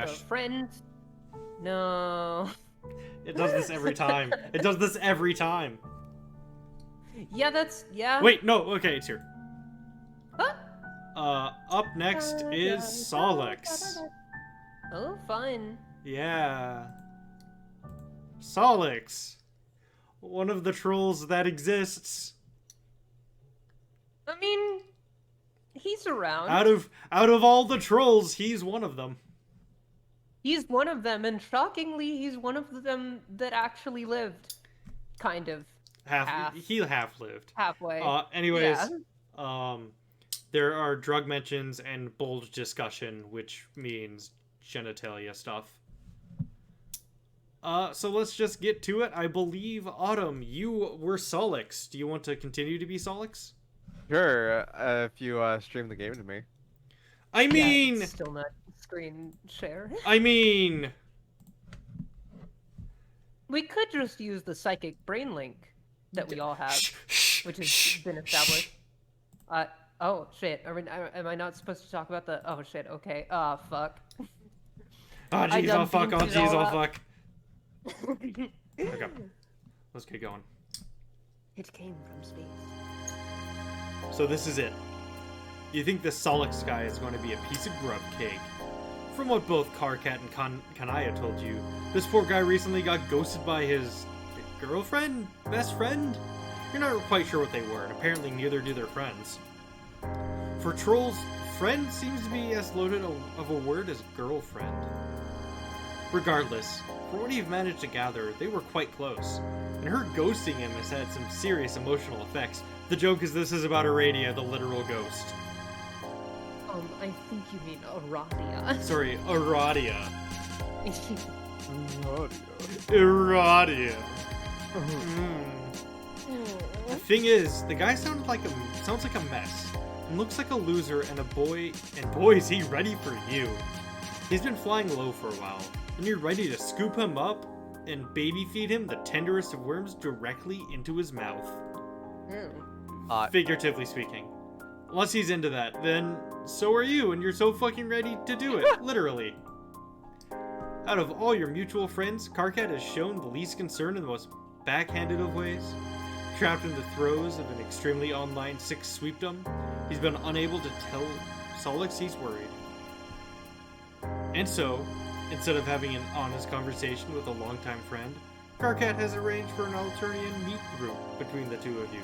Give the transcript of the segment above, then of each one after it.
trash. Friend? No. It does this every time. It does this every time. Yeah. Wait, no, okay, it's here. Huh? Up next is Solix. Oh, fun. Yeah. Solix. One of the trolls that exists. I mean, he's around. Out of all the trolls, he's one of them. He's one of them, and shockingly, he's one of them that actually lived. Kind of. He half lived. Halfway. Anyways, yeah. There are drug mentions and bulge discussion, which means genitalia stuff. So let's just get to it. I believe, Autumn, you were Solix. Do you want to continue to be Solix? Sure, if you stream the game to me. I mean... Yeah, it's still not screen share. I mean... We could just use the psychic brain link that we all have, which has been established. Oh, shit. Am I not supposed to talk about the... Oh, shit, okay. Fuck. Oh, jeez, oh, fuck, oh, jeez, oh, fuck. Okay. Let's get going. It came from space. So this is it. You think the Solix guy is going to be a piece of grub cake. From what both Karkat and Kanaya told you, this poor guy recently got ghosted by his girlfriend? Best friend? You're not quite sure what they were, and apparently neither do their friends. For trolls, friend seems to be as loaded of a word as girlfriend. Regardless, for what you've managed to gather, they were quite close, and her ghosting him has had some serious emotional effects. The joke is this is about Aradia, the literal ghost. I think you mean Aradia. Sorry, Aradia. Aradia. Aradia. The thing is, the guy sounds like a mess, and looks like a loser and a boy, and boy is he ready for you. He's been flying low for a while, and you're ready to scoop him up and baby feed him the tenderest of worms directly into his mouth. Figuratively speaking. Unless he's into that, then so are you, and you're so fucking ready to do it, literally. Out of all your mutual friends, Karkat has shown the least concern in the most backhanded of ways. Trapped in the throes of an extremely online six sweepdom, he's been unable to tell Solix he's worried. And so, instead of having an honest conversation with a longtime friend, Karkat has arranged for an Alternian meet group between the two of you.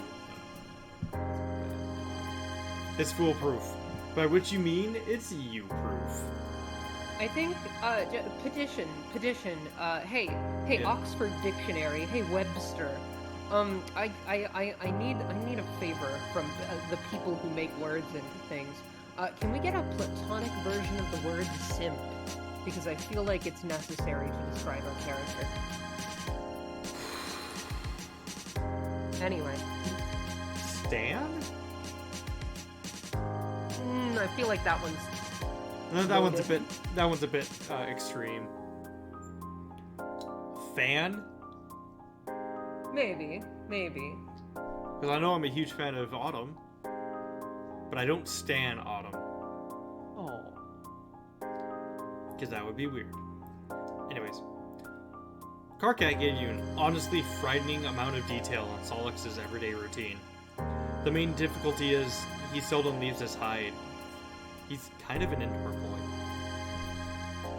It's foolproof, by which you mean it's you-proof. I think, petition, hey, Yeah. Oxford Dictionary, hey, Webster, I need a favor from the people who make words into things. Can we get a platonic version of the word simp? Because I feel like it's necessary to describe our character. Anyway. Stan? I feel like that one's... No, that one's a bit extreme. Fan? Maybe. Because I know I'm a huge fan of Autumn, but I don't stan Autumn. Oh. Because that would be weird. Anyways. Karkat gave you an honestly frightening amount of detail on Solix's everyday routine. The main difficulty is he seldom leaves his hide. He's kind of an indoor boy.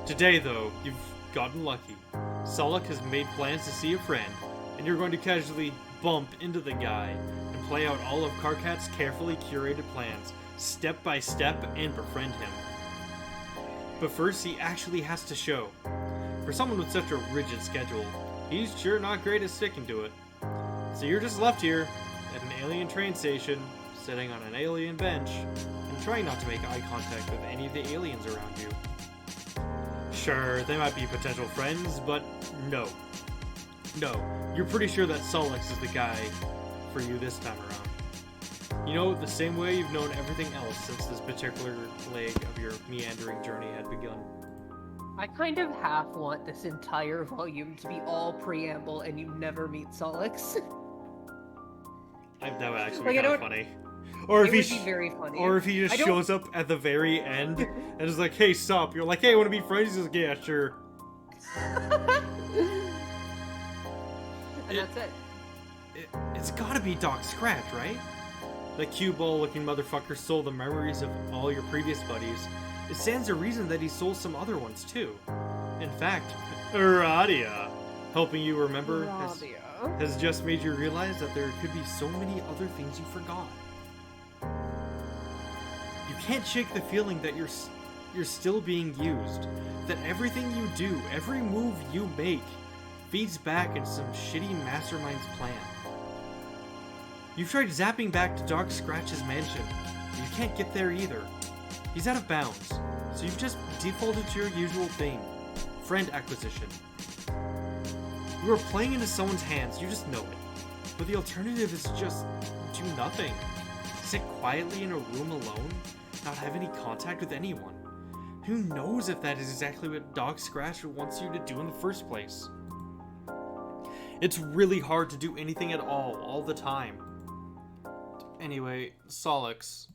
Today, though, you've gotten lucky. Solix has made plans to see a friend, and you're going to casually bump into the guy and play out all of Karkat's carefully curated plans, step by step, and befriend him. But first, he actually has to show. For someone with such a rigid schedule, he's sure not great at sticking to it. So you're just left here, at an alien train station, sitting on an alien bench, and trying not to make eye contact with any of the aliens around you. Sure, they might be potential friends, but no. No, you're pretty sure that Solix is the guy for you this time around. You know, the same way you've known everything else since this particular leg of your meandering journey had begun. I kind of half want this entire volume to be all preamble and you never meet Solix. That would actually Like, be I kind of don't- funny. Or It if he would be very funny. or if he just I don't- shows up at the very end and is like, "Hey, stop!" You're like, "Hey, want to be friends?" He's like, "Yeah, sure." And that's it. It's gotta be Doc Scratch, right? The cue ball-looking motherfucker stole the memories of all your previous buddies. It stands to reason that he stole some other ones too. In fact, Radia, helping you remember, has just made you realize that there could be so many other things you forgot. You can't shake the feeling that you're still being used. That everything you do, every move you make, feeds back into some shitty mastermind's plan. You've tried zapping back to Doc Scratch's mansion, but you can't get there either. He's out of bounds, so you've just defaulted to your usual thing, friend acquisition. You are playing into someone's hands, you just know it. But the alternative is just do nothing. Sit quietly in a room alone, not have any contact with anyone. Who knows if that is exactly what Doc Scratch wants you to do in the first place? It's really hard to do anything at all the time. Anyway, Solix.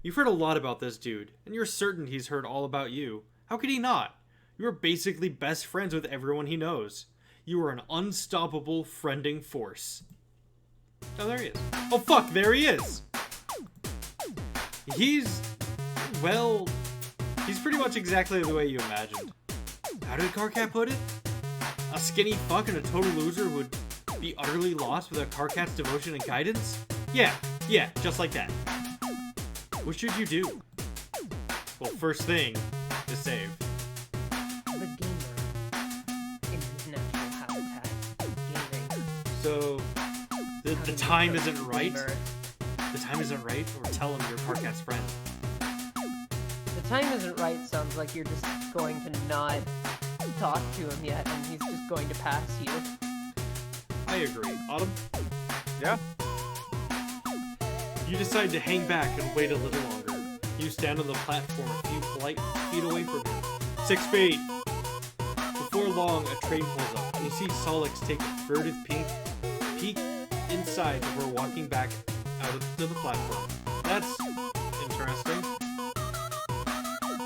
You've heard a lot about this dude, and you're certain he's heard all about you. How could he not? You are basically best friends with everyone he knows. You are an unstoppable friending force. Oh, there he is. Oh, fuck, there he is! He's pretty much exactly the way you imagined. How did Carcat put it? A skinny fuck and a total loser who would be utterly lost without Carcat's devotion and guidance? Yeah, just like that. What should you do? Well, first thing is save. The gamer in his natural habitat, gaming. So, the How time do you isn't right? gamer? The time isn't right? Or tell him you're Carcat's friend. The time isn't right sounds like you're just going to not talk to him yet, and he's just going to pass you. I agree. Autumn? Yeah? You decide to hang back and wait a little longer. You stand on the platform a few polite feet away from him. 6 feet! Before long, a train pulls up, and you see Solix take a furtive peek inside before walking back out to the platform. That's interesting.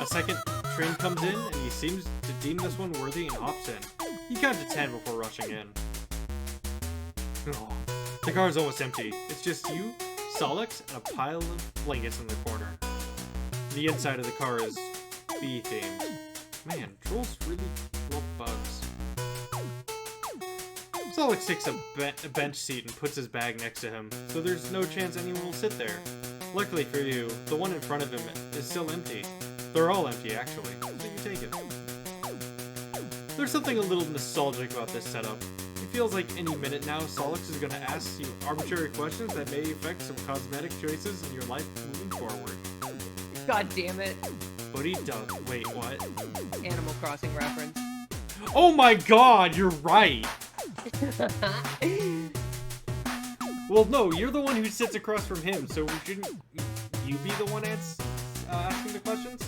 A second train comes in, and he seems to deem this one worthy and hops in. He counts to 10 before rushing in. Oh, the car is almost empty. It's just you, Solix, and a pile of blankets in the corner. The inside of the car is bee-themed. Man, trolls really love bugs. Solix takes a bench seat and puts his bag next to him, so there's no chance anyone will sit there. Luckily for you, the one in front of him is still empty. They're all empty, actually, so you take it. There's something a little nostalgic about this setup. It feels like any minute now, Solix is going to ask you arbitrary questions that may affect some cosmetic choices in your life moving forward. God damn it. But he does. Wait, what? Animal Crossing reference. Oh my god, you're right! Well, no, you're the one who sits across from him, so shouldn't you be the one asking the questions?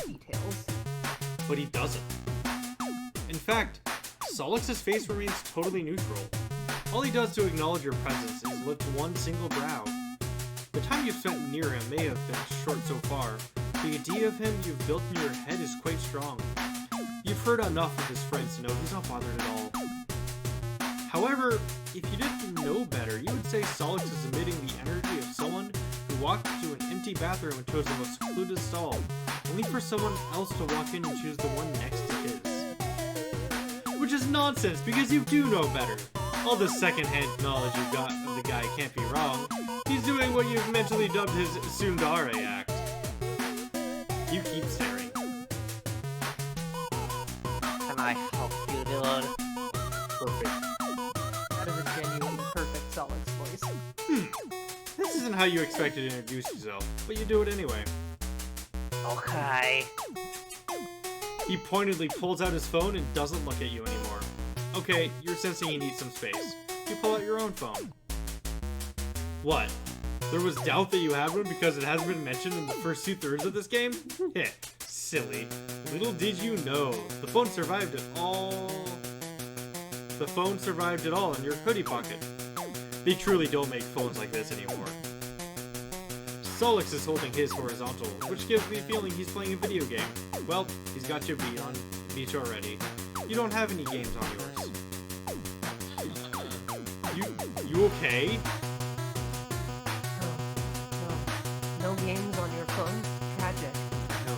Details. But he doesn't. In fact, Solix's face remains totally neutral. All he does to acknowledge your presence is lift one single brow. The time you've spent near him may have been short so far. The idea of him you've built in your head is quite strong. You've heard enough of his friends to know he's not bothered at all. However, if you didn't know better, you would say Solix is emitting the energy of someone who walked into an empty bathroom and chose the most secluded stall, only for someone else to walk in and choose the one next to his. Which is nonsense, because you do know better. All the secondhand knowledge you got of the guy can't be wrong. He's doing what you've mentally dubbed his tsundere act. You keep staring. Can I help you, dude? Perfect. That is a genuine perfect Solix voice. This isn't how you expected to introduce yourself, but you do it anyway. Okay. He pointedly pulls out his phone and doesn't look at you anymore. Okay, you're sensing he needs some space. You pull out your own phone. What? There was doubt that you had one because it hasn't been mentioned in the first 2/3 of this game? Heh, silly. Little did you know, the phone survived it all. The phone survived it all in your hoodie pocket. They truly don't make phones like this anymore. Solix is holding his horizontal, which gives me the feeling he's playing a video game. Well, he's got you beat already. You don't have any games on yours. You okay? No games on your phone? Tragic. No,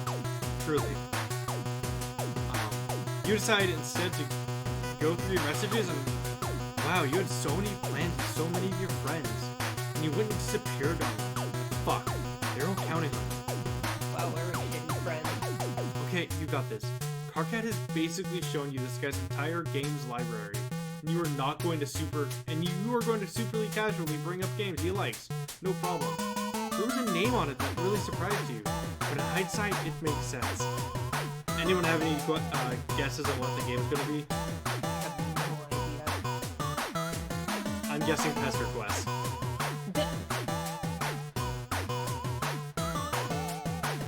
truly. You decided instead to go through your messages and wow, you had so many plans with so many of your friends, and you went and disappeared on them. Fuck, they're all counting on you. Wow, we're a hidden friend. Okay, you got this. Carcat has basically shown you this guy's entire games library, and you are going to superly casually bring up games he likes. No problem. There was a name on it that really surprised you, but in hindsight, it makes sense. Anyone have any guesses on what the game is going to be? I have no idea. I'm guessing PesterQuest.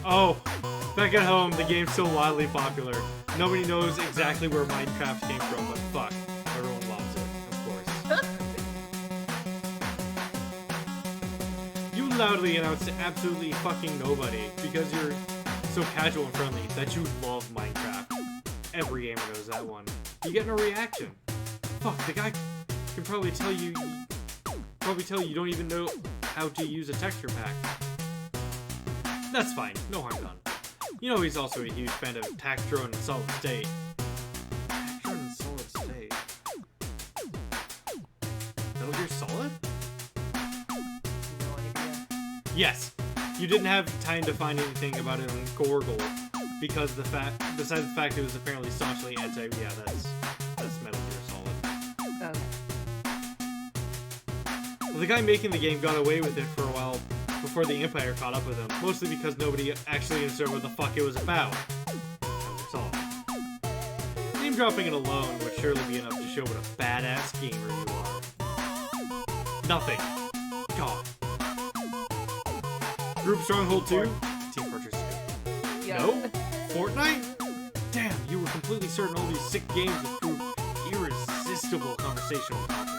Oh, back at home, the game's so wildly popular. Nobody knows exactly where Minecraft came from, but fuck, everyone loves it, of course. You loudly announced to absolutely fucking nobody because you're so casual and friendly that you love Minecraft. Every gamer knows that one. You get no reaction. Fuck, the guy can probably tell you don't even know how to use a texture pack. That's fine, no harm done. You know he's also a huge fan of Taxtron and Solid State. Taxtron and Solid State? Metal Gear Solid? No idea. Yes! You didn't have time to find anything about it on Gorgle, because besides the fact it was apparently staunchly yeah, that's Metal Gear Solid. Okay. Well, the guy making the game got away with it for a while before the Empire caught up with him, mostly because nobody actually understood what the fuck it was about. That's all. Name dropping it alone would surely be enough to show what a badass gamer you are. Nothing. God. Group Stronghold 2? Team Fortress 2. Yeah. No? Fortnite? Damn, you were completely certain all these sick games would prove irresistible conversational topics.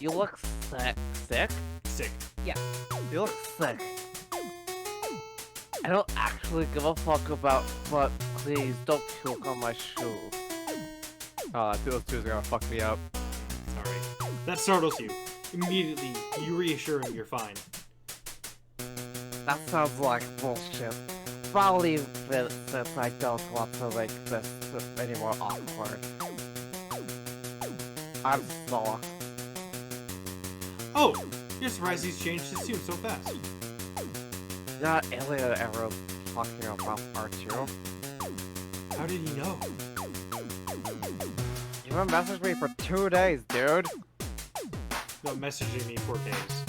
You look sick. Sick? Sick. Yeah. You look sick. I don't actually give a fuck about, but please don't puke on my shoe. Those two are gonna fuck me up. Sorry. That startles you. Immediately, you reassure him you're fine. That sounds like bullshit. Probably since I don't want to make this any more awkward. I'm sorry. Oh! You're surprised he's changed his tune so fast. Not alien ever talking about R2. How did he know? You haven't messaged me for 2 days, dude. Not messaging me for days.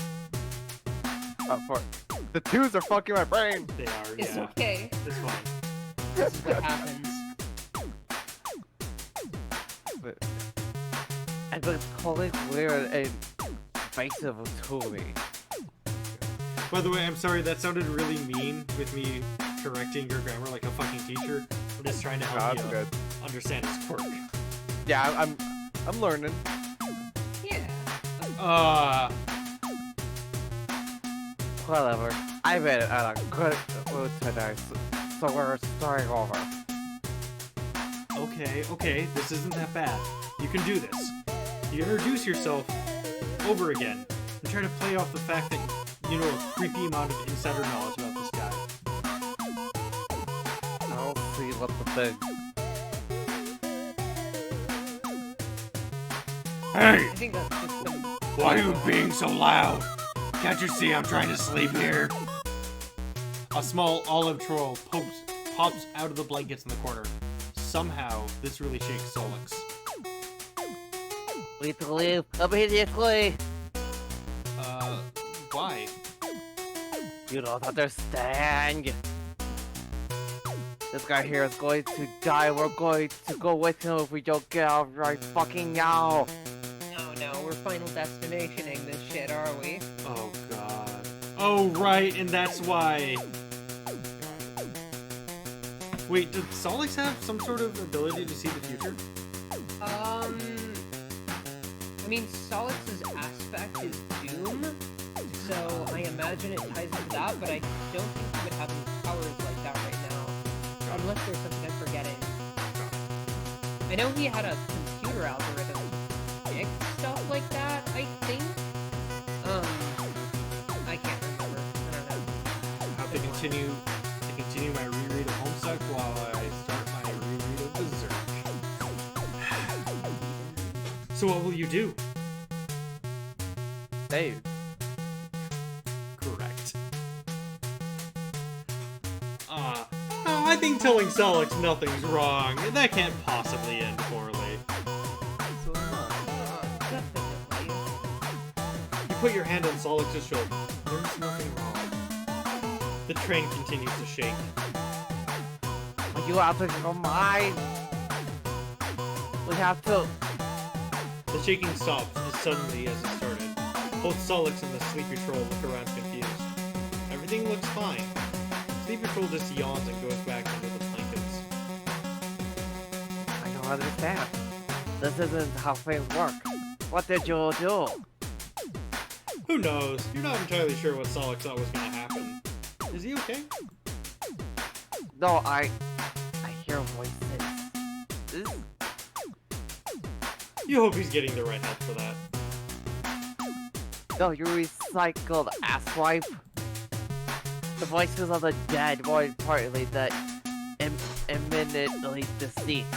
For the twos are fucking my brain. They are, It's yeah. okay. It's fine. This is what happens. I've been calling weird and invasive to me. By the way, I'm sorry, that sounded really mean with me correcting your grammar like a fucking teacher. I'm just trying to help That's you good. understand his quirk. Yeah, I'm learning. Yeah. Whatever. I'm in a good mood today, so we're starting over. Okay, this isn't that bad. You can do this. You introduce yourself over again and try to play off the fact that you know a creepy amount of insider knowledge about this guy. I'll see what the thing. Hey! I think that's just some... Why are you being so loud? Can't you see I'm trying to sleep here? A small olive troll pops out of the blankets in the corner. Somehow, this really shakes Solix. We need to leave immediately! Why? You don't understand! This guy here is going to die. We're going to go with him if we don't get out right fucking now! No, we're Final Destinationing this shit, are we? Oh god. Oh right, and that's why. Wait, did Solix have some sort of ability to see the future? I mean, Solix's aspect is Doom, so I imagine it ties into that, but I don't think he would have any powers like that right now. Unless there's something I'm forgetting. I know he had a computer algorithm to fix stuff like that, I think. I can't remember. I don't know. I have to continue my reread of Homestuck while I start my reread of Berserk. So what will you do? Save. Correct. I think telling Solix nothing's wrong. That can't possibly end poorly. Definitely. You put your hand on Solix's shoulder. There's nothing wrong. The train continues to shake. Are you out of your mind? We have to. The shaking stops as suddenly as it started. Both Solix and the Sleep Patrol look around confused. Everything looks fine. Sleep Patrol just yawns and goes back under the blankets. I don't understand. This isn't how things work. What did you do? Who knows? You're not entirely sure what Solix thought was gonna happen. Is he okay? No, I hear voices. This. You hope he's getting the right help for that. No, you recycled asswipe. The voices of the dead, more importantly, the imminently deceased.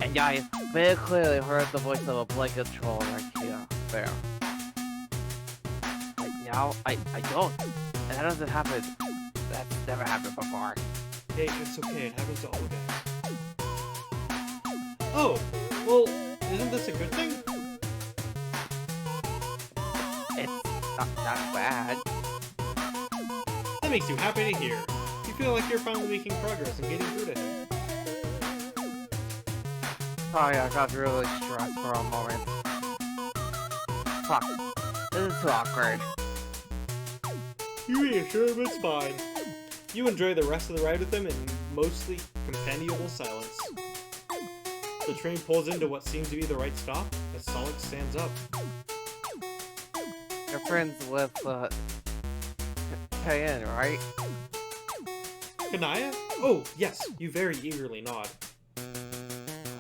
And yeah, I very clearly heard the voice of a blanket troll right here, there. But now, I don't. And that doesn't happen. That's never happened before. Hey, it's okay. It happens to all guys. Oh, well, isn't this a good thing? It's not that bad. That makes you happy to hear. You feel like you're finally making progress and getting through to him. Sorry, I got really stressed for a moment. Fuck. This is too awkward. You reassure him it's fine. You enjoy the rest of the ride with him in mostly companionable silence. The train pulls into what seems to be the right stop as Solix stands up. You're friends with, Cheyenne, right? Kanaya? Oh, yes, you very eagerly nod.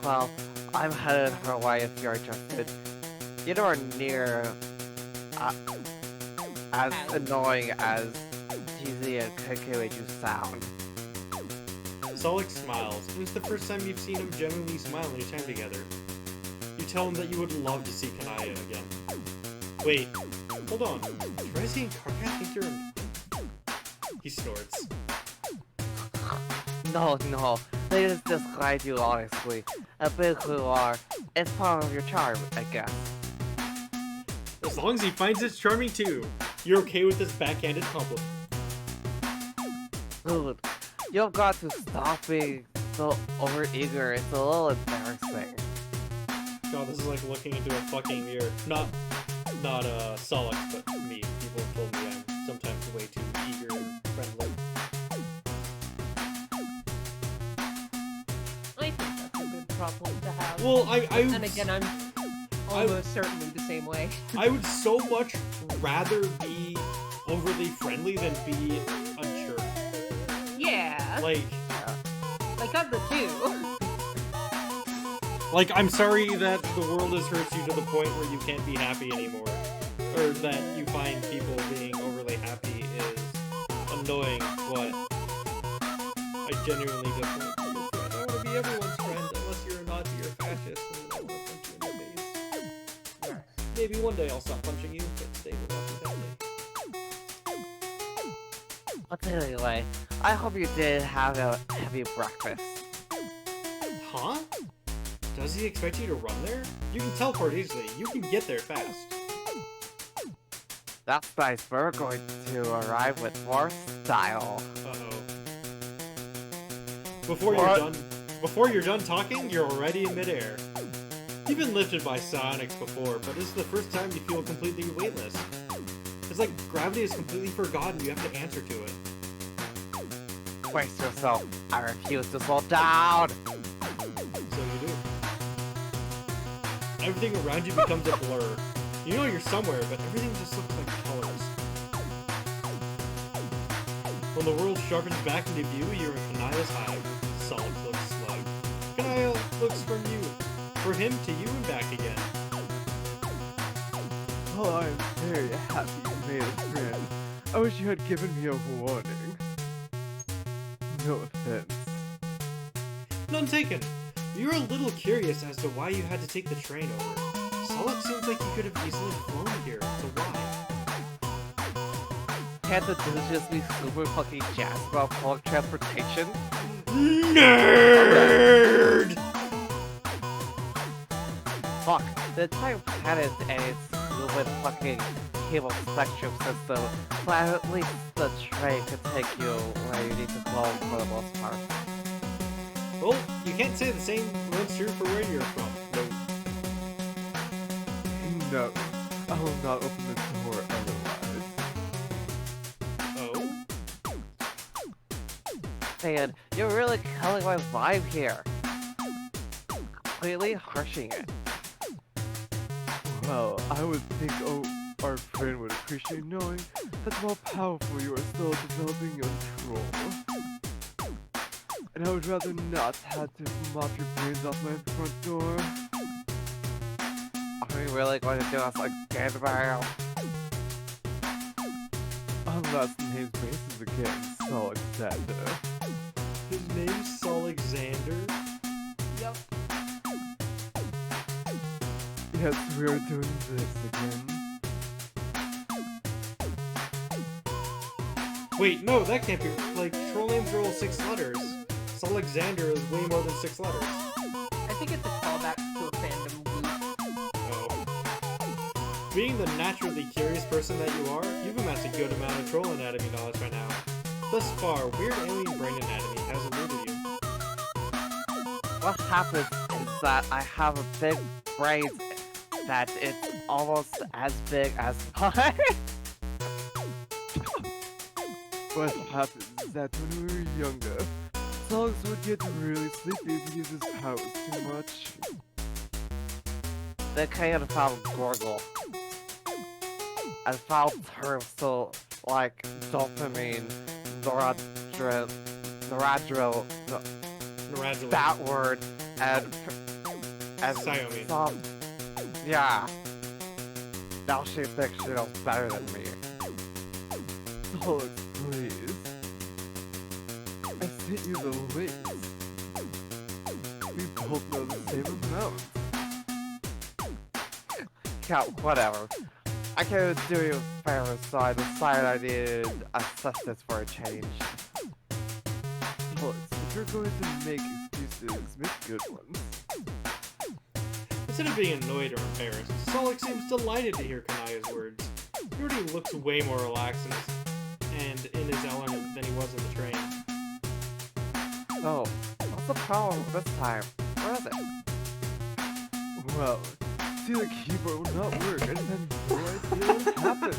Well, I'm headed her way if you're interested. You know, near, as annoying as cheesy and cookie you sound. Solix smiles, and it's the first time you've seen him genuinely smile anytime together. You tell him that you would love to see Kanaya again. Wait, hold on. Tracy and Karkat think you're in... He snorts. No, they just describe you honestly. A bit who are. It's part of your charm, I guess. As long as he finds it charming too. You're okay with this backhanded compliment. Dude, you've got to stop being so overeager. It's a little embarrassing. God, this is like looking into a fucking mirror. Not Solix, but me. People have told me I'm sometimes way too eager and friendly. I think that's a good problem to have. Well, I And again, I'm almost certainly the same way. I would so much rather be overly friendly than be a jerk. Yeah, Like of the two. Like, I'm sorry that the world has hurt you to the point where you can't be happy anymore. Or that you find people being overly happy is annoying, but I genuinely just want to be your friend. I want to be everyone's friend, unless you're a Nazi or a fascist, and I want to punch you in the face. Maybe one day I'll stop punching you, but today will not be that day. But anyway, I hope you did have a heavy breakfast. Huh? Does he expect you to run there? You can teleport easily. You can get there fast. That's nice. We're going to arrive with more style. Uh-oh. What? Before you're done talking, you're already in midair. You've been lifted by psionics before, but this is the first time you feel completely weightless. It's like gravity is completely forgotten. You have to answer to it. Brace yourself. I refuse to slow down. So you do. Everything around you becomes a blur. You know you're somewhere, but everything just looks like colors. When the world sharpens back into view, you're in Kanaya's hive. Solix looks slug. Kanaya looks from you, for him to you and back again. Oh, I'm very happy you made a friend. I wish you had given me a warning. No offense. None taken. You're a little curious as to why you had to take the train over. Solix seems like you could have easily flown here, so why? Can't the dude just be super fucking jazzed about public transportation? Nerd! Fuck, the entire planet and its stupid fucking cable spectrum system, but at least the train can take you where you need to go for the most part. Well, you can't say the same runs true for where you're from. No, I will not open the door otherwise. Oh? Man, you're really killing my vibe here. Completely harshing it. Well, I would think our friend would appreciate knowing that while powerful, you are still developing your control. And I would rather not have to mop your brains off my front door. Are we really going to do us again, Mario? Unless the name's bases again, Alexander. His name's Alexander? Yep. Yes, we are doing this again. Wait, no, that can't be. Like, troll names are all 6 letters. Alexander is way more than 6 letters. I think it's a callback to a fandom goof. Oh. Being the naturally curious person that you are, you've amassed a good amount of troll anatomy knowledge by now. Thus far, weird alien brain anatomy has eluded you. What happens is that I have a big brain that it's almost as big as mine. What happens is that when we were younger, Solix would get really sleepy if he used his powers too much. They kind of found Gorgle. I found terms so like dopamine, noradrenaline, Noradrenaline. that word, and Cyomine. some, yeah. Now she thinks she knows better than me. Solix, please. I sent you the links. We both know the same amount. Yeah, whatever. I can't do you a favor, so I decided I needed assistance for a change. Solix, if you're going to make excuses, make good ones. Instead of being annoyed or embarrassed, Solix seems delighted to hear Kanaya's words. He already looks way more relaxed and in his element than he was in the train. So, what's the problem this time? Where is it? Well, see, the keyboard will not work. I just had no idea what happened.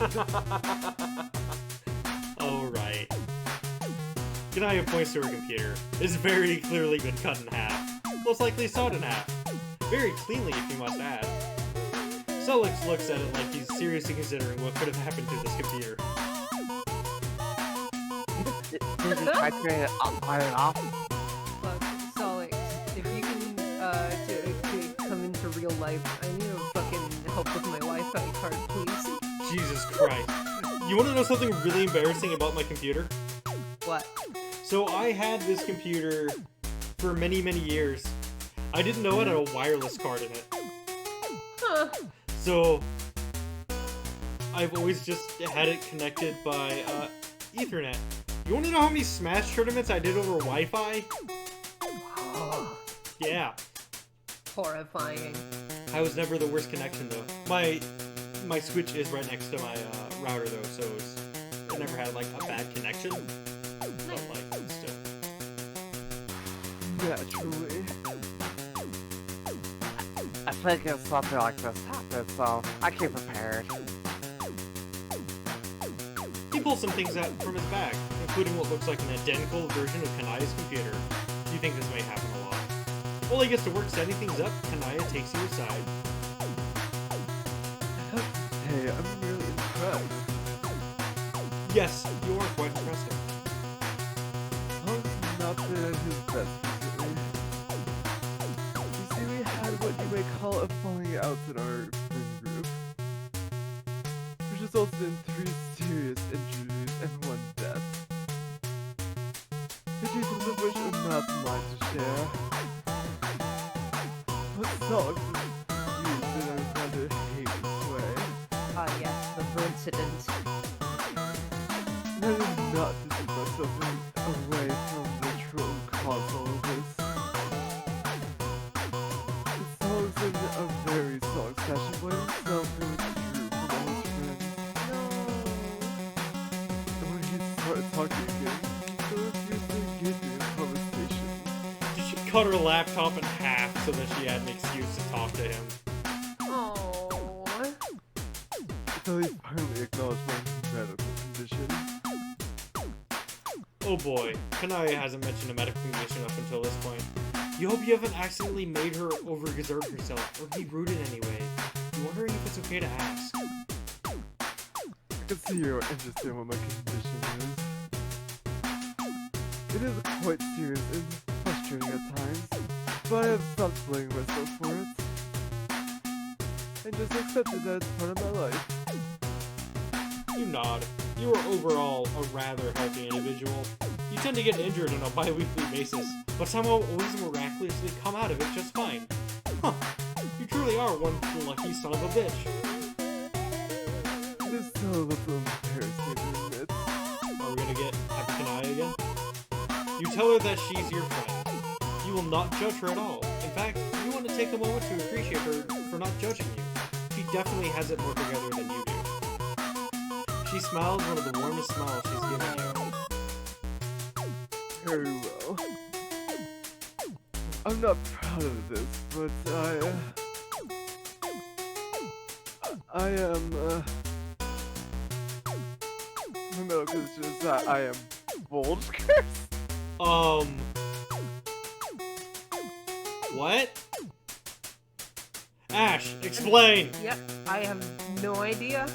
Alright. Kanaya points to her computer. It's very clearly been cut in half. Most likely sawed in half. Very cleanly, if you must add. Solix looks at it like he's seriously considering what could have happened to this computer. Did you try to turn it on and off? Look, Solix, if you can to come into real life, I need fucking help with my Wi-Fi card, please. Jesus Christ. You want to know something really embarrassing about my computer? What? So I had this computer for many, many years. I didn't know it had a wireless card in it. Huh. So I've always just had it connected by Ethernet. You want to know how many Smash tournaments I did over Wi-Fi? Yeah. Horrifying. I was never the worst connection though. My Switch is right next to my router though, so I never had like a bad connection. But like still. Naturally. I think if something like this happens, so I came prepared. He He pulls some things out from his bag, including what looks like an identical version of Kanaya's computer. You think this may happen a lot. While he gets to work setting things up, Kanaya takes you aside. Hey, I'm really impressed. Yes, you are quite impressive. Hunk's not been at his best recently. You see, we had what you may call a falling out in our friend group, which resulted in 3 serious injuries and 1 death. The details of which are not mine to share. But Solix is used in a rather heinous way. Ah, yes, the incident. And I did not distance myself away from the true cause all of this. The Solix in a very Solix fashion blamed himself and withdrew from all his friends. And when he started talking again, he refused to engage in a conversation. Did she cut her laptop in half so that she had an excuse to talk to him? Oh. Until he finally acknowledged my medical condition. Oh boy, Kanaya hasn't mentioned a medical condition up until this point. You hope you haven't accidentally made her overexert herself or be rude in any way. I'm wondering if it's okay to ask. I can see you understand what my condition is. It is quite serious and frustrating at times, but I have stopped blaming myself for it. And just accepted that it's part of my life. You nod. You are overall a rather healthy individual. You tend to get injured on a bi-weekly basis, but somehow always miraculously come out of it just fine. Huh. You truly are one lucky son of a bitch. It is still a little embarrassing to admit. Are we gonna get Happy Kanaya again? You tell her that she's your friend. You will not judge her at all. In fact, you want to take a moment to appreciate her for not judging you. She definitely has it more together than you do. She smiles one of the warmest smiles she's given you. Very well. I'm not proud of this, but I am, my medical condition is that I am bulge cursed. What? Ash, explain! Yep, I have no idea.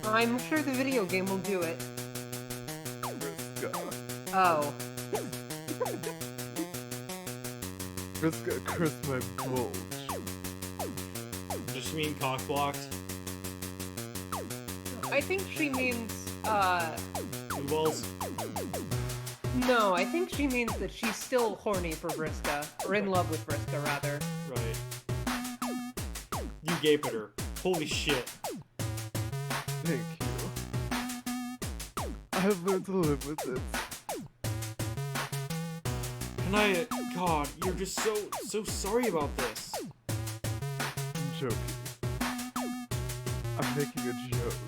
I'm sure the video game will do it. Vriska. Oh. Vriska cursed my bulge. Does she mean cock blocked? I think she means, Blue balls? no, I think she means that she's still horny for Vriska. Or in love with Vriska, rather. Right. You gape at her. Holy shit. Thank you. I have learned to live with it. Kanaya, God, you're just so sorry about this. I'm joking. I'm making a joke.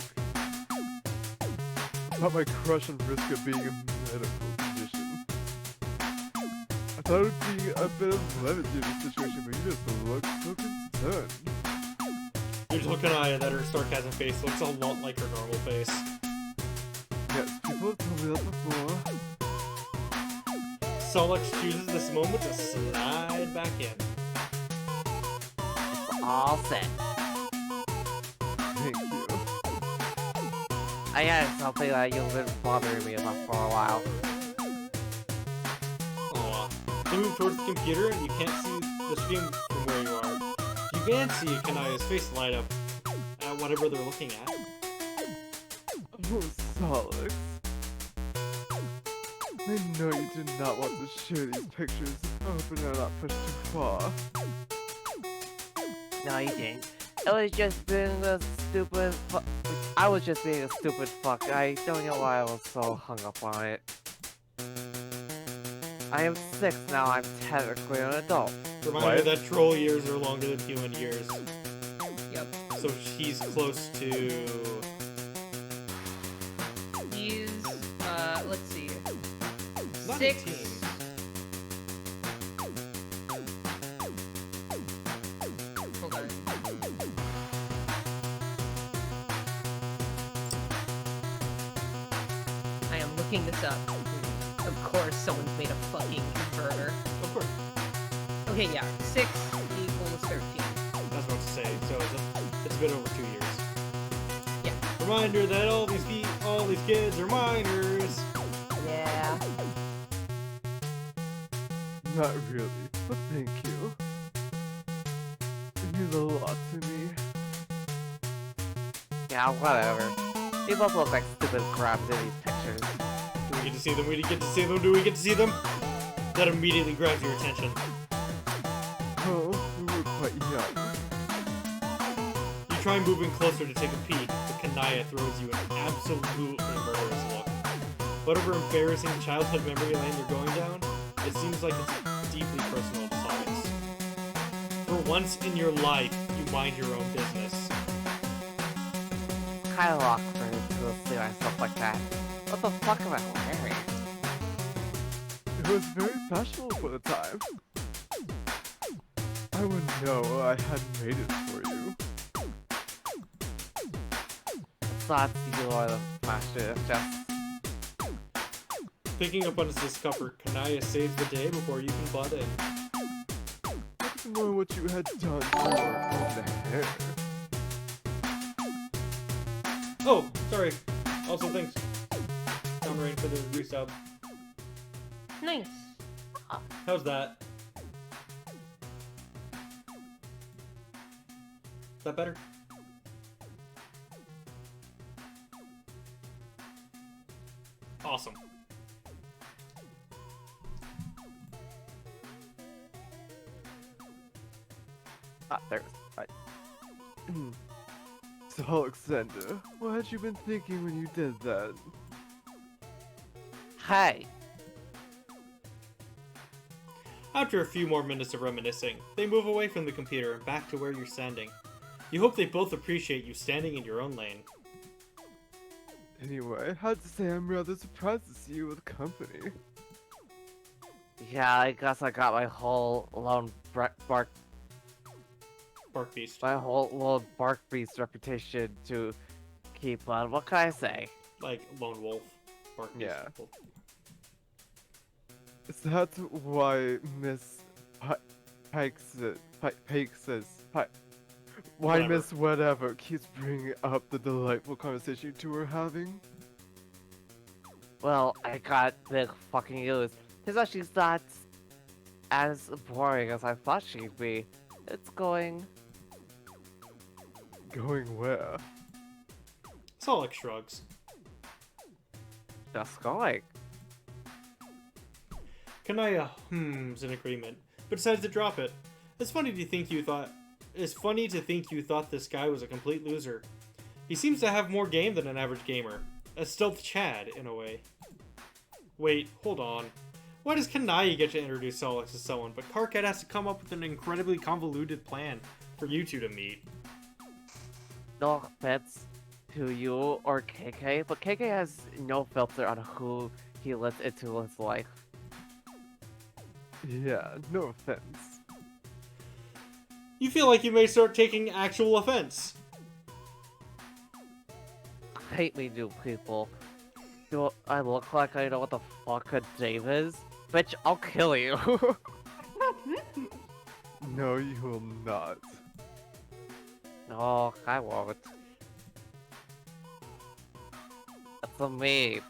About my crush on Vriska being a medical condition. I thought it would be a bit of levity in the situation, but you just look so concerned. You tell Kanaya that her sarcasm face looks a lot like her normal face. Yes, people have told me that before. Solix chooses this moment to slide back in. It's all set. Thank you. I had something that you've been bothering me about for a while. Aw. You move towards the computer and you can't see the screen from where you are. You can see Kanaya's face light up at whatever they're looking at. Oh, Solix. I know you do not want to share these pictures. I hope they're not pushed too far. No, you didn't. It was just being a stupid I was just being a stupid fuck. I don't know why I was so hung up on it. I am 6 now, I'm technically an adult. Reminder that troll years are longer than human years. Yep. So she's close to... He's, let's see. Not 6. 18. Hold on. looking this up. Of course, someone's made a fucking converter. Of course. Okay, yeah, 6 equals 13. I was about to say, so it's been over 2 years. Yeah. Reminder that all these kids are minors. Yeah. Not really, but thank you. It means a lot to me. Yeah, whatever. They both look like stupid grabs in these pictures. Do we get to see them? We get to see them? Do we get to see them? That immediately grabs your attention. Oh, we were quite young. You try moving closer to take a peek, but Kanaya throws you an absolutely murderous look. Whatever embarrassing childhood memory lane you're going down, it seems like it's deeply personal to Solix. For once in your life, you mind your own business. Kinda awkward to see myself like that. What the fuck am I wearing? It was very fashionable for the time. I wouldn't know I hadn't made it for you. It's not you or the master, it's just... Picking up on his discomfort, Kanaya saves the day before you can butt in. I didn't know what you had done to your own hair. Oh, sorry. Also, thanks, Rain, for the resub. Nice. How's that? Is that better? Awesome. Ah, there's... So, Alexander, what had you been thinking when you did that? Hey! After a few more minutes of reminiscing, they move away from the computer and back to where you're standing. You hope they both appreciate you standing in your own lane. Anyway, I had to say I'm rather surprised to see you with company. Yeah, I guess I got my whole lone bark Beast. my whole lone bark beast reputation to keep on. What can I say? Like Lone Wolf. Bark Beast. Yeah. Wolf. Is that why Miss Pike says... Why Whatever. Miss Whatever keeps bringing up the delightful conversation you two were having? Well, I got big fucking news. Turns out she's not as boring as I thought she'd be. It's going... Going where? Solix shrugs. just going. Kanaya hums in agreement, but decides to drop it. It's funny to think you thought this guy was a complete loser. He seems to have more game than an average gamer. A stealth Chad, in a way. Wait, hold on. Why does Kanaya get to introduce Solix to someone, but Karkat has to come up with an incredibly convoluted plan for you two to meet? No offense to you or KK, but KK has no filter on who he lets into his life. Yeah, no offense. You feel like you may start taking actual offense. I hate me new people. Do I look like I know what the fuck a Dave is? Bitch, I'll kill you. No, you will not. No, I won't. That's a me.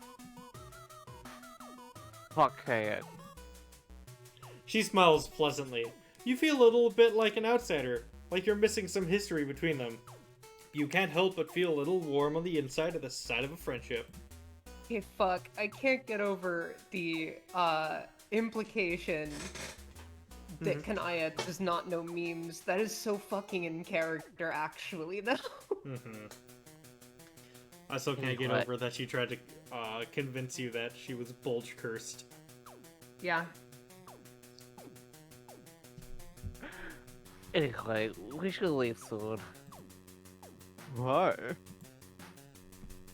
Fuck it. She smiles pleasantly. You feel a little bit like an outsider, like you're missing some history between them. You can't help but feel a little warm on the inside at the sight of a friendship. Hey, fuck. I can't get over the implication that Kanaya does not know memes. That is so fucking in character, actually, though. I still can't get What? over that she tried to convince you that she was bulge cursed. Yeah. Anyway, we should leave soon. Why?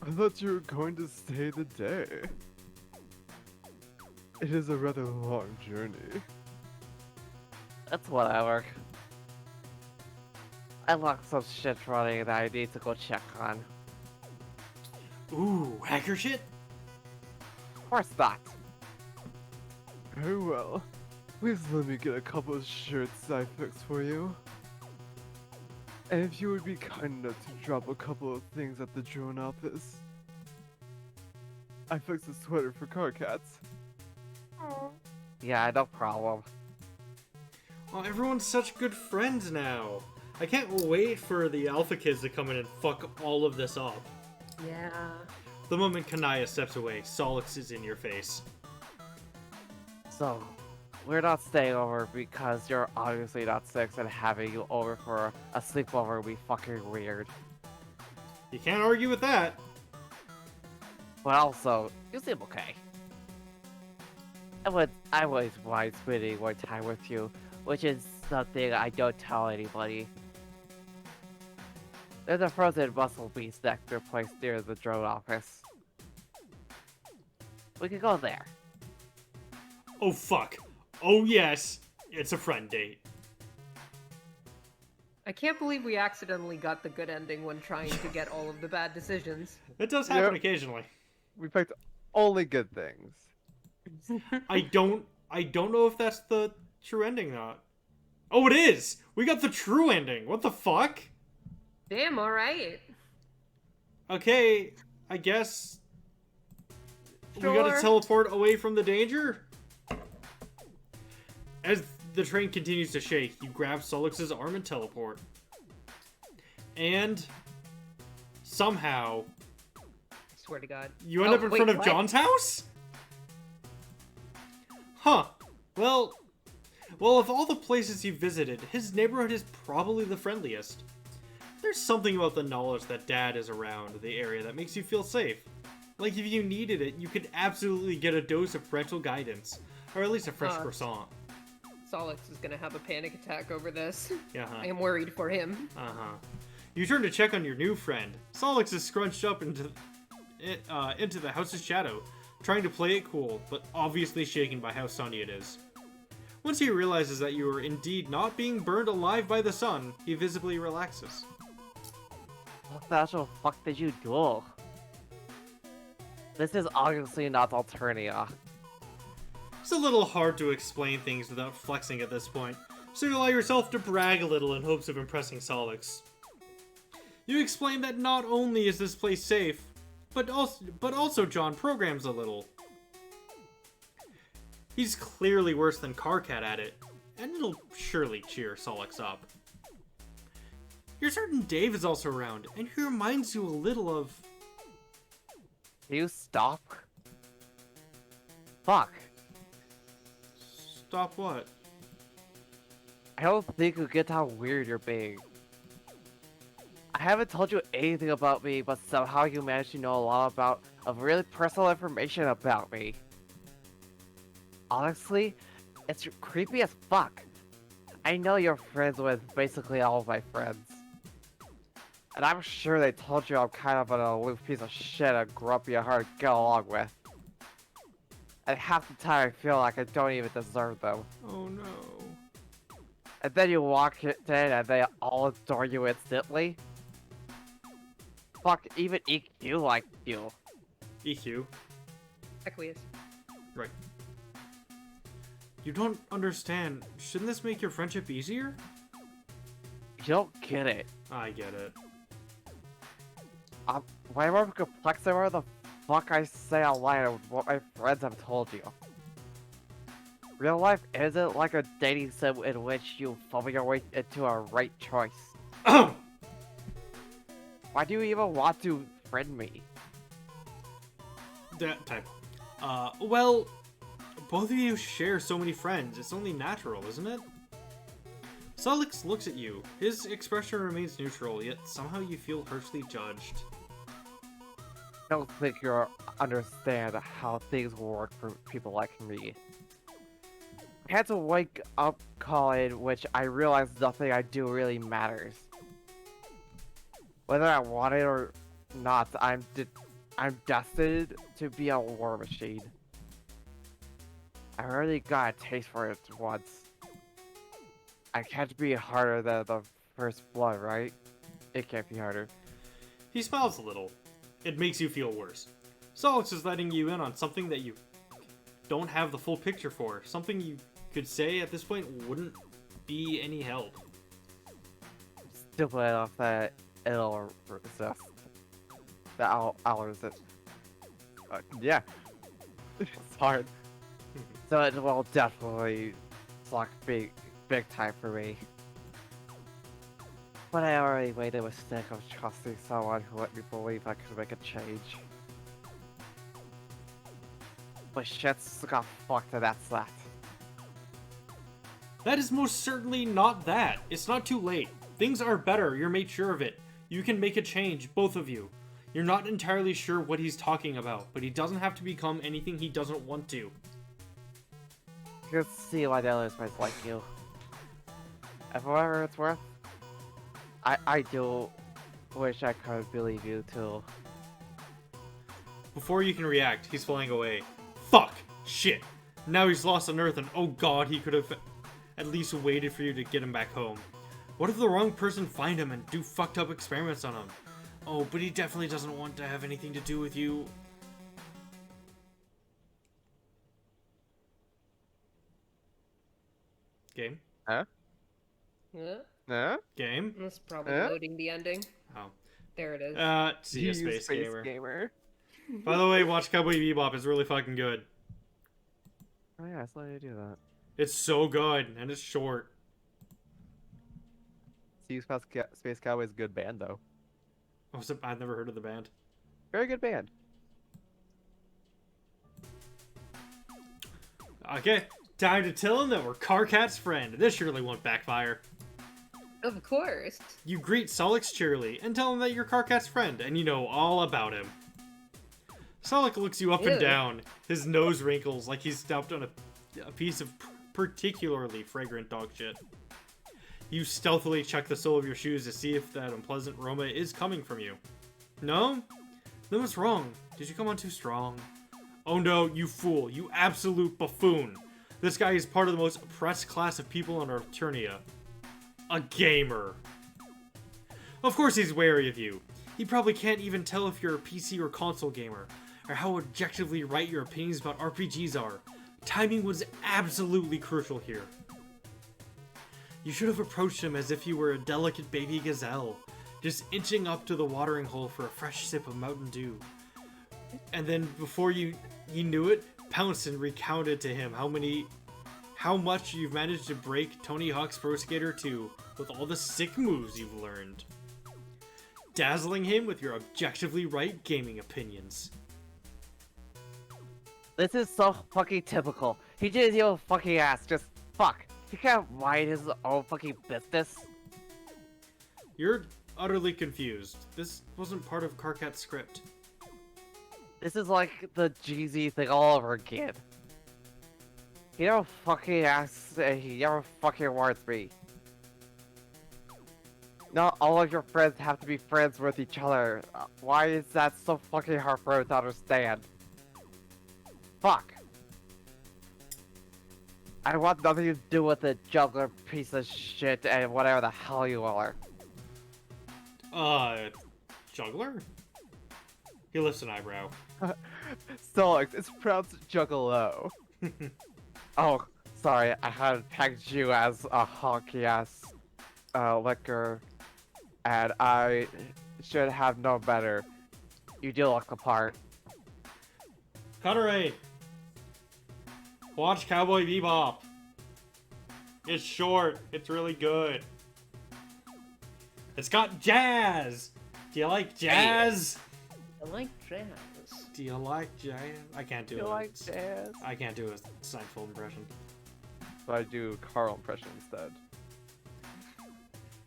I thought you were going to stay the day. It is a rather long journey. That's whatever. I locked some shit running that I need to go check on. Ooh, hacker shit? course not. Very well. Please let me get a couple of shirts I fixed for you. And if you would be kind enough to drop a couple of things at the drone office. I fixed a sweater for car cats. Yeah, no problem. Oh, everyone's such good friends now. I can't wait for the Alpha Kids to come in and fuck all of this up. Yeah. The moment Kanaya steps away, Solix is in your face. So, we're not staying over because you're obviously not 6 and having you over for a sleepover would be fucking weird. You can't argue with that. But also, you seem okay. I was mind spending more time with you, which is something I don't tell anybody. There's a frozen muscle beast nectar placed near the drone office. We could go there. Oh fuck. Oh yes. It's a friend date. I can't believe we accidentally got the good ending when trying to get all of the bad decisions. It does happen Yep. occasionally. We picked only good things. I don't know if that's the true ending or not. Oh, it is! We got the true ending. What the fuck? Damn, alright. Okay, I guess we gotta Sure. teleport away from the danger? As the train continues to shake, you grab Solix's arm and teleport. And somehow Swear to God. you end up in wait, front of what? John's house? Huh. Well, of all the places you've visited, his neighborhood is probably the friendliest. There's something about the knowledge that Dad is around the area that makes you feel safe. Like if you needed it, you could absolutely get a dose of parental guidance. Or at least a fresh croissant. Solix is gonna have a panic attack over this. Uh-huh. I am worried for him. Uh-huh. You turn to check on your new friend. Solix is scrunched up into the house's shadow, trying to play it cool, but obviously shaken by how sunny it is. Once he realizes that you are indeed not being burned alive by the sun, he visibly relaxes. What the actual fuck did you do? This is obviously not Alternia. It's a little hard to explain things without flexing at this point, so you allow yourself to brag a little in hopes of impressing Solix. You explain that not only is this place safe, but also John programs a little. He's clearly worse than Carcat at it, and it'll surely cheer Solix up. You're certain Dave is also around, and he reminds you a little of... Can you stop? Fuck. Stop what? I don't think you get how weird you're being. I haven't told you anything about me, but somehow you managed to know a lot of really personal information about me. Honestly, it's creepy as fuck. I know you're friends with basically all of my friends. And I'm sure they told you I'm kind of an aloof piece of shit and grumpy and hard to get along with. And half the time I feel like I don't even deserve them. Oh no. And then you walk in and they all adore you instantly. Fuck, even EQ liked you. EQ. Aqueous. Right. You don't understand. Shouldn't this make your friendship easier? You don't get it. I get it. Way more complex than where the fuck I say out loud of what my friends have told you. Real life isn't like a dating sim in which you fumble your way into a right choice. Why do you even want to friend me? That type. Well, both of you share so many friends. It's only natural, isn't it? Solix looks at you. His expression remains neutral, yet somehow you feel harshly judged. I don't think you understand how things work for people like me. I had to wake up call in which I realized nothing I do really matters. Whether I want it or not, I'm destined to be a war machine. I already got a taste for it once. I can't be harder than the first blood, right? It can't be harder. He smiles a little. It makes you feel worse. Solix is letting you in on something that you don't have the full picture for. Something you could say at this point wouldn't be any help. Stupid enough that it'll resist. That I'll resist. Yeah. It's hard. So it will definitely suck big time for me. But I already made a mistake of trusting someone who let me believe I could make a change. But shit's got fucked and that's that. That is most certainly not that. It's not too late. Things are better, you're made sure of it. You can make a change, both of you. You're not entirely sure what he's talking about, but he doesn't have to become anything he doesn't want to. You can see why the others might like you. And for whatever it's worth, I do wish I could believe you too. Before you can react, he's flying away. Fuck! Shit! Now he's lost on Earth and oh god, he could have at least waited for you to get him back home. What if the wrong person find him and do fucked up experiments on him? Oh, but he definitely doesn't want to have anything to do with you. Game? Huh? Yeah, Huh? Game? that's probably Huh? loading the ending. Oh. There it is. See ya, You Space Gamer. Gamer. By the way, watch Cowboy Bebop. It's really fucking good. Oh yeah, I saw you do that. It's so good, and it's short. Space Cowboy's a good band, though. I've never heard of the band. Very good band. Okay, time to tell him that we're Carcat's friend. This surely won't backfire. Of course. You greet Solix cheerily and tell him that you're Carcat's friend and you know all about him. Solix looks you up and Ew. down. His nose wrinkles like he's stepped on a piece of particularly fragrant dog shit. You stealthily check the sole of your shoes to see if that unpleasant aroma is coming from you. No? Then what's wrong? Did you come on too strong? Oh no, you fool. You absolute buffoon. This guy is part of the most oppressed class of people on Eternia. A gamer. Of course he's wary of you. He probably can't even tell if you're a PC or console gamer, or how objectively right your opinions about RPGs are. Timing was absolutely crucial here. You should have approached him as if you were a delicate baby gazelle, just inching up to the watering hole for a fresh sip of Mountain Dew. And then before you knew it, pounced and recounted to him how much you've managed to break Tony Hawk's Pro Skater 2 with all the sick moves you've learned. Dazzling him with your objectively right gaming opinions. This is so fucking typical. He didn't even fucking ask, just fuck. He can't mind his own fucking business. You're utterly confused. This wasn't part of Carcat's script. This is like the GZ thing all over again. He never fucking asks and he never fucking warns me. Not all of your friends have to be friends with each other. Why is that so fucking hard for him to understand? Fuck. I want nothing to do with the juggler piece of shit and whatever the hell you are. Juggler? He lifts an eyebrow. Solix, it's pronounced Juggalo. Oh, sorry, I had pegged you as a honky ass liquor, and I should have known better. You do look the part. Connery! Watch Cowboy Bebop. It's short. It's really good. It's got jazz. Do you like jazz? I like jazz. Do you like jazz? I can't do You it. like jazz? I can't do a Seinfeld impression. So I do Carl impression instead.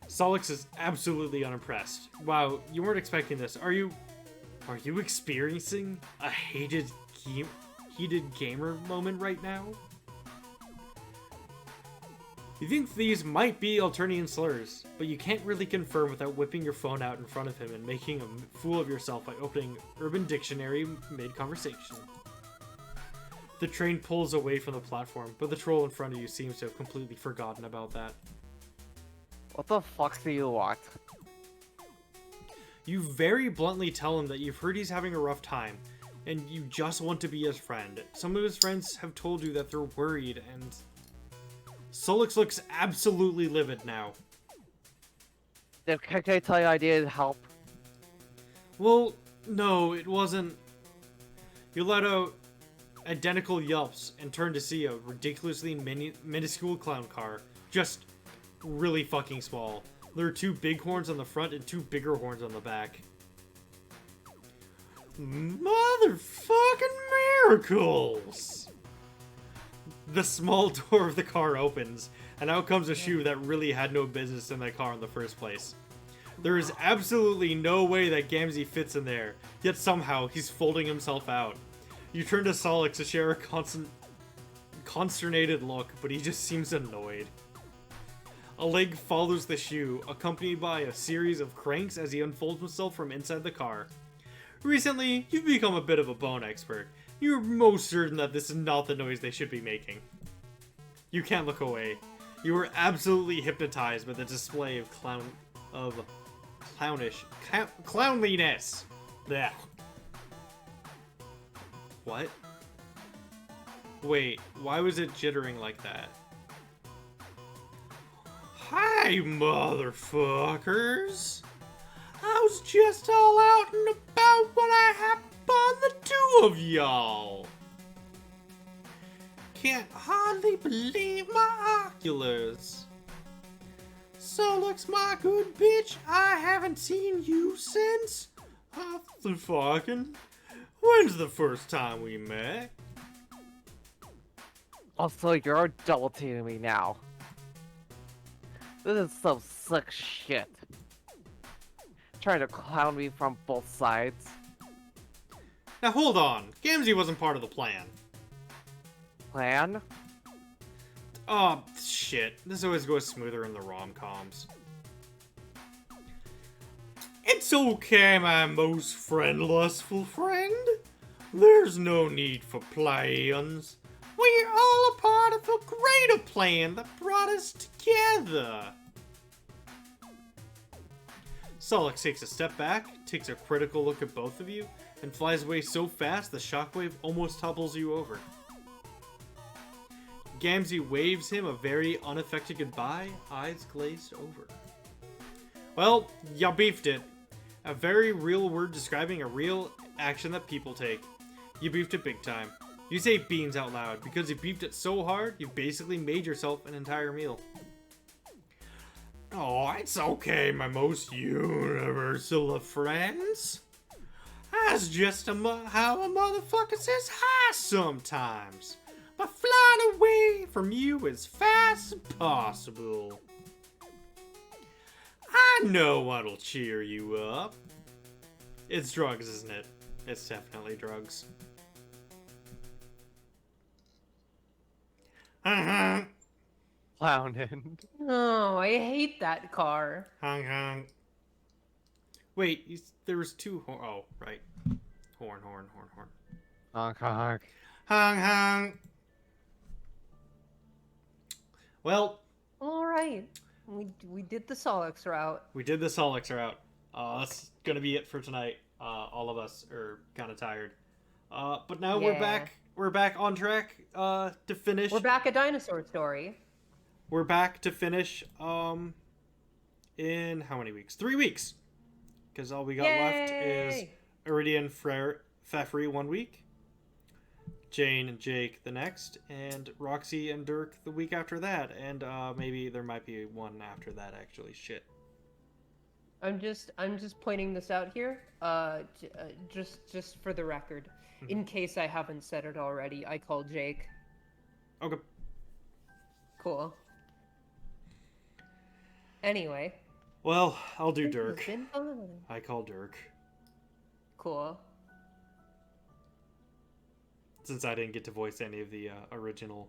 Solix is absolutely unimpressed. Wow, you weren't expecting this. Are you experiencing a heated gamer moment right now? You think these might be Alternian slurs, but you can't really confirm without whipping your phone out in front of him and making a fool of yourself by opening Urban Dictionary mid-conversation. The train pulls away from the platform, but the troll in front of you seems to have completely forgotten about that. What the fuck do you want? You very bluntly tell him that you've heard he's having a rough time. and you just want to be his friend. Some of his friends have told you that they're worried, and Solix looks absolutely livid now. Can I tell you I needed help? Well, no, it wasn't. You let out identical yelps and turned to see a ridiculously minuscule clown car. Just really fucking small. There are 2 big horns on the front and 2 bigger horns on the back. Motherfucking miracles! The small door of the car opens, and out comes a shoe that really had no business in that car in the first place. There is absolutely no way that Gamzee fits in there, yet somehow he's folding himself out. You turn to Solix to share a consternated look, but he just seems annoyed. A leg follows the shoe, accompanied by a series of cranks as he unfolds himself from inside the car. Recently, you've become a bit of a bone expert. You're most certain that this is not the noise they should be making. You can't look away. You are absolutely hypnotized by the display of clownliness. Blech. What? Wait, why was it jittering like that? Hi, motherfuckers! I was just all out and about when I happened upon the 2 of y'all. Can't hardly believe my oculars. Solix, my good bitch, I haven't seen you since... the fucking... When's the first time we met? Also, you're double teaming me now. This is some sick shit. Trying to clown me from both sides. Now hold on, Gamzee wasn't part of the plan. Plan? Oh, shit. This always goes smoother in the rom-coms. It's okay, my most friend-lustful friend. There's no need for plans. We're all a part of a greater plan that brought us together. Solix takes a step back, takes a critical look at both of you, and flies away so fast the shockwave almost topples you over. Gamzee waves him a very unaffected goodbye, eyes glazed over. Well, ya beefed it. A very real word describing a real action that people take. You beefed it big time. You say beans out loud, because you beefed it so hard, you basically made yourself an entire meal. Oh, it's okay, my most universal of friends. That's just how a motherfucker says hi sometimes. But flying away from you as fast as possible. I know what'll cheer you up. It's drugs, isn't it? It's definitely drugs. Hung Clowning. Oh, I hate that car. hung. Wait, there was 2 oh, right. Horn. Honk honk. Hung. Well, All right, we did the Solix route. we did the Solix route. That's gonna be it for tonight. All of us are kind of tired. But now we're Yeah. back. We're back on track. To finish. We're back at Dinosaur Story. We're back to finish. In how many weeks? 3 weeks. Because all we got left is Yay! Iridian, Fefri 1 week, Jane and Jake the next, and Roxy and Dirk the week after that, and maybe there might be one after that. Actually, shit. I'm just pointing this out here. Just for the record, in case I haven't said it already, I call Jake. Okay. Cool. Anyway. Well, I'll do this has Dirk. been fun. I call Dirk. Cool. Since I didn't get to voice any of the original.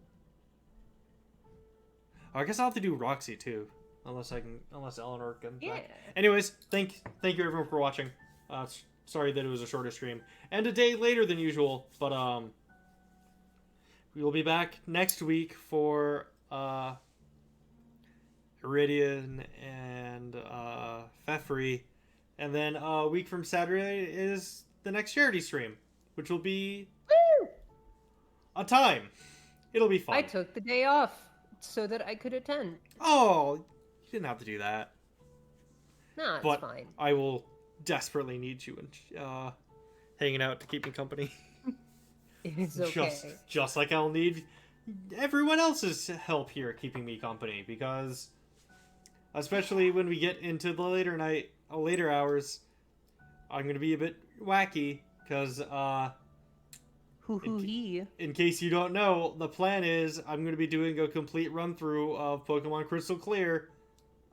I guess I'll have to do Roxy too, unless Eleanor comes back. Yeah. Anyways, thank you everyone for watching. Sorry that it was a shorter stream and a day later than usual, but we will be back next week for Iridian and Fefri, and then a week from Saturday is the next charity stream. which will be a time. It'll be fun. I took the day off so that I could attend. Oh, you didn't have to do that. Nah, it's But fine. I will desperately need you and hanging out to keep me company. It's okay. Just like I'll need everyone else's help here keeping me company, because especially when we get into the later hours, I'm gonna be a bit wacky, because Hoo-hoo-hee. in case you don't know, the plan is I'm gonna be doing a complete run through of Pokemon Crystal Clear,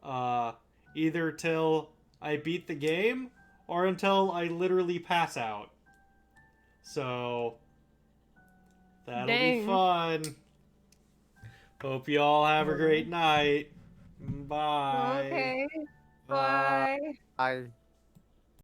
either till I beat the game or until I literally pass out. So that'll be Dang. fun. Hope you all have a great night. Bye. Okay. Uh, Bye. I